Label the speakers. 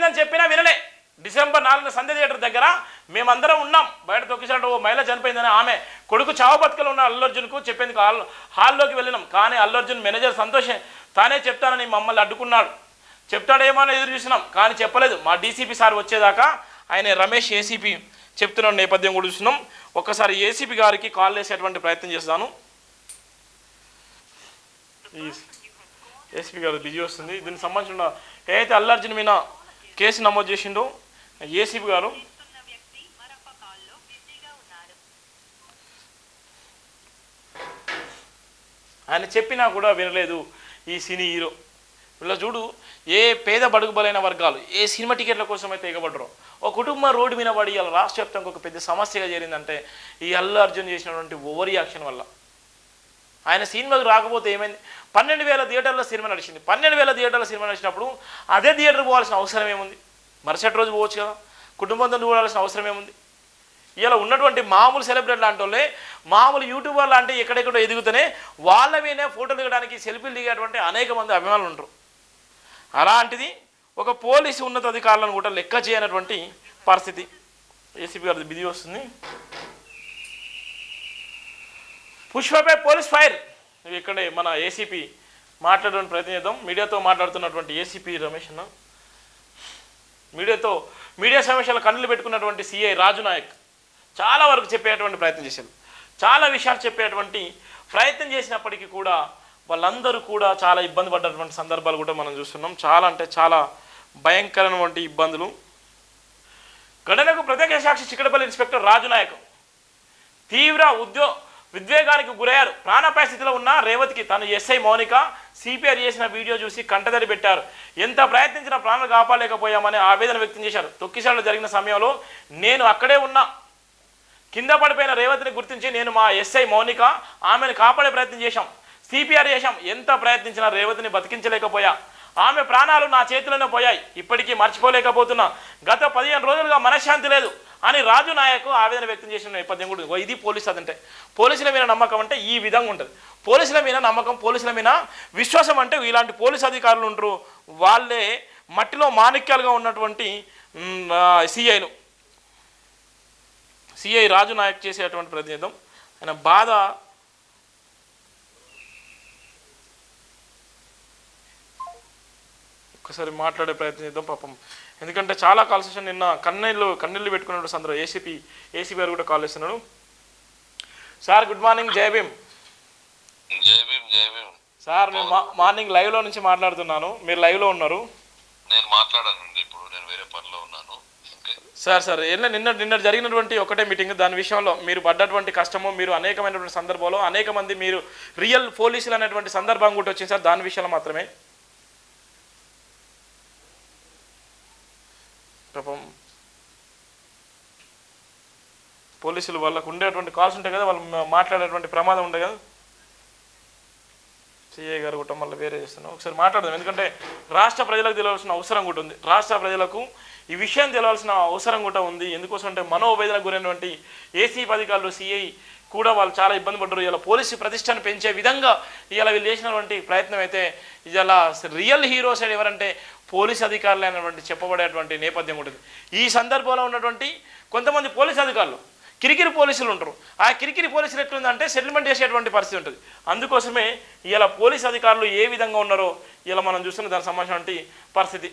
Speaker 1: జరిగిందని చెప్పినా వినలే. డిసెంబర్ 4న సంధ్య థియేటర్ దగ్గర మేమందరం ఉన్నాం. బయట తొక్కిసాడు మహిళ చనిపోయిందని ఆమె కొడుకు చావు బతుకలు ఉన్న అల్లు అర్జున్కు చెప్పేందుకు హాల్లోకి వెళ్ళినాం. కానీ అల్లు అర్జున్ మేనేజర్ సంతోష్ తానే చెప్తానని మమ్మల్ని అడ్డుకున్నాడు. చెప్తాడేమో అని ఎదురు చూసినాం కానీ చెప్పలేదు. మా డీసీపీ సార్ వచ్చేదాకా ఆయన రమేష్ ఏసీపీ చెప్తున్న నేపథ్యం కూడా చూసినాం. ఒక్కసారి ఏసీపీ గారికి కాల్ చేసేటువంటి ప్రయత్నం చేస్తాను. ఏసీపీ గారు బిజీ వస్తుంది. దీనికి సంబంధించిన ఏదైతే అల్లు అర్జున్ మీద కేసు నమోదు చేసిండో ఏసీపీ గారు ఆయన చెప్పినా కూడా వినలేదు ఈ సినీ హీరో. ఇలా చూడు, ఏ పేద బడుగు బలైన వర్గాలు ఏ సినిమా టికెట్ల కోసం అయితే ఎగబడరో ఒక కుటుంబం రోడ్డు మీద పడి ఇలా రాష్ట్ర వ్యాప్తంగా ఒక పెద్ద సమస్యగా చేరిందంటే ఈ అల్లు అర్జున్ చేసినటువంటి ఓవర్ యాక్షన్ వల్ల. ఆయన సినిమాకు రాకపోతే ఏమైంది? 12,000 థియేటర్లో సినిమా నడిచింది. 12,000 థియేటర్లో సినిమా నడిచినప్పుడు అదే థియేటర్ పోవాల్సిన అవసరం ఏముంది? మరుసటి రోజు పోవచ్చు కదా, కుటుంబంతో పోవాల్సిన అవసరం ఏముంది? ఇలా ఉన్నటువంటి మామూలు సెలబ్రిటీ లాంటి వాళ్ళే, మామూలు యూట్యూబర్ లాంటి ఎక్కడెక్కడో ఎదుగుతూనే వాళ్ళ మీదే ఫోటోలు దిగడానికి సెల్ఫీలు దిగేటువంటి అనేక మంది అభిమానులు ఉంటారు. అలాంటిది ఒక పోలీసు ఉన్నతాధికారులను కూడా లెక్క చేయనటువంటి పరిస్థితి. ఏసీపీ గారి బిజీ వస్తుంది. పుష్పపై పోలీస్ ఫైర్. ఇక్కడే మన ఏసీపీ మాట్లాడడానికి ప్రయత్నం చేద్దాం. మీడియాతో మాట్లాడుతున్నటువంటి ఏసీపీ రమేష్ అన్న, మీడియా సమస్యలు కన్నులు పెట్టుకున్నటువంటి సిఐ రాజు నాయక్ చాలా వరకు చెప్పేటువంటి ప్రయత్నం చేశారు. చాలా విషయాలు చెప్పేటువంటి ప్రయత్నం చేసినప్పటికీ కూడా వాళ్ళందరూ కూడా చాలా ఇబ్బంది పడ్డటువంటి సందర్భాలు కూడా మనం చూస్తున్నాం. చాలా అంటే చాలా భయంకరమైనటువంటి ఇబ్బందులు. ఘటనకు ప్రత్యేక సాక్షి చిక్కడపల్లి ఇన్స్పెక్టర్ రాజు నాయక్ తీవ్ర విద్వేగానికి గురయ్యారు. ప్రాణాపాయ స్థితిలో ఉన్న రేవతికి తను ఎస్ఐ మౌనిక సిపిఆర్ చేసిన వీడియో చూసి కంటదడి పెట్టారు. ఎంత ప్రయత్నించినా ప్రాణాలు కాపాడలేకపోయామని ఆవేదన వ్యక్తం చేశారు. తొక్కిసాడులో జరిగిన సమయంలో నేను అక్కడే ఉన్నా. కింద పడిపోయిన రేవతిని గుర్తించి నేను మా ఎస్ఐ మౌనిక ఆమెను కాపాడే ప్రయత్నం చేశాం, సిపిఆర్ చేశాం. ఎంత ప్రయత్నించినా రేవతిని బతికించలేకపోయా. ఆమె ప్రాణాలు నా చేతిలోనే పోయాయి. ఇప్పటికీ మర్చిపోలేకపోతున్నా. గత 15 రోజులుగా మనశ్శాంతి లేదు అని రాజు నాయక్ ఆవేదన వ్యక్తం చేసిన నేపథ్యం కూడా. ఇది పోలీసు అదంటే, పోలీసుల మీద నమ్మకం అంటే ఈ విధంగా ఉంటుంది. పోలీసుల మీద నమ్మకం, పోలీసుల మీద విశ్వాసం అంటే ఇలాంటి పోలీసు అధికారులు ఉంటారు. వాళ్ళే మట్టిలో మాణిక్యాలుగా ఉన్నటువంటి సిఐ రాజు నాయక్ చేసేటువంటి ప్రతినిధం. ఆయన బాధ ఒకసారి మాట్లాడే ప్రయత్నం చేద్దాం పాపం. ఎందుకంటే చాలా కాల్స్ వచ్చాను. నిన్న కన్నీళ్ళు పెట్టుకున్నటువంటి సందర్భం ఏసీపీ గారు కూడా కాల్ చేస్తున్నాడు. Sir good morning. జై భీమ్ సార్. నేను మార్నింగ్ లైవ్లో నుంచి మాట్లాడుతున్నాను. మీరు లైవ్లో ఉన్నారు.
Speaker 2: నేను మాట్లాడానండి, ఇప్పుడు నేను వేరే పనిలో ఉన్నాను.
Speaker 1: సార్ నిన్న జరిగినటువంటి ఒకటే మీటింగ్, దాని విషయంలో మీరు పడ్డటువంటి కష్టము, మీరు అనేకమైనటువంటి సందర్భంలో అనేక మంది మీరు రియల్ పోలీసులు అనేటువంటి సందర్భం కూడా వచ్చింది సార్. దాని విషయంలో మాత్రమే పాపం పోలీసులు వాళ్ళకు ఉండేటువంటి కాల్స్ ఉంటాయి కదా, వాళ్ళు మాట్లాడేటువంటి ప్రమాదం ఉంటాయి కదా. సిఐ గారు కూడా మళ్ళీ వేరే చేస్తున్నాం. ఒకసారి మాట్లాడదాం. ఎందుకంటే రాష్ట్ర ప్రజలకు తెలియాల్సిన అవసరం కూడా ఉంది. రాష్ట్ర ప్రజలకు ఈ విషయం తెలియాల్సిన అవసరం కూడా ఉంది. ఎందుకోసం అంటే మనోవేదనకు గురైనటువంటి ఏసీపీ అధికారులు, సిఐ కూడా వాళ్ళు చాలా ఇబ్బంది పడ్డారు. ఇలా పోలీసు ప్రతిష్టను పెంచే విధంగా ఇలా వీళ్ళు చేసినటువంటి ప్రయత్నం అయితే ఇలా రియల్ హీరోస్ ఎవరంటే పోలీసు అధికారులు అనేటువంటి చెప్పబడేటువంటి నేపథ్యం ఉంటుంది. ఈ సందర్భంలో ఉన్నటువంటి కొంతమంది పోలీసు అధికారులు కిరికిరి పోలీసులు ఉంటారు. ఆ కిరికిరి పోలీసులు ఎట్లుందంటే సెటిల్మెంట్ చేసేటువంటి పరిస్థితి ఉంటుంది. అందుకోసమే ఇలా పోలీసు అధికారులు ఏ విధంగా ఉన్నారో ఇలా మనం చూస్తున్న దానికి సంబంధించినటువంటి పరిస్థితి.